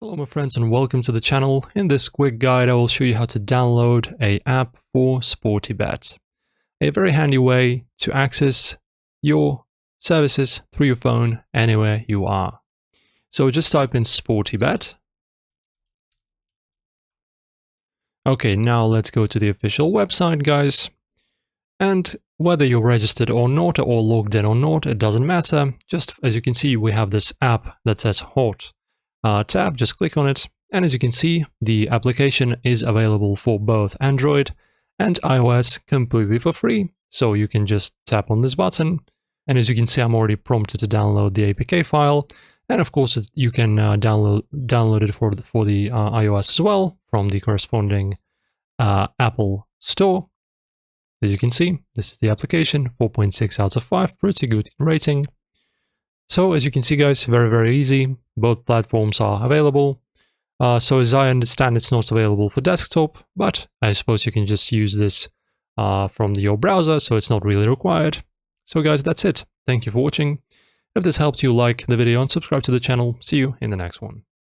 Hello my friends and welcome to the channel. In this quick guide I will show you how to download an app for SportyBet. A very handy way to access your services through your phone anywhere you are. So just type in SportyBet. Okay, now let's go to the official website, guys. And whether you're registered or not, or logged in or not, it doesn't matter. Just as you can see, we have this app that says Hot tab. Just click on it. And as you can see, the application is available for both Android and iOS completely for free. So you can just tap on this button. And as you can see, I'm already prompted to download the APK file. And of course, you can download it for the iOS as well from the corresponding Apple Store. As you can see, this is the application, 4.6 out of 5, pretty good rating. So as you can see, guys, very easy. Both platforms are available. So as I understand, it's not available for desktop, but I suppose you can just use this from your browser, so it's not really required. So guys, that's it. Thank you for watching. If this helped you, like the video and subscribe to the channel. See you in the next one.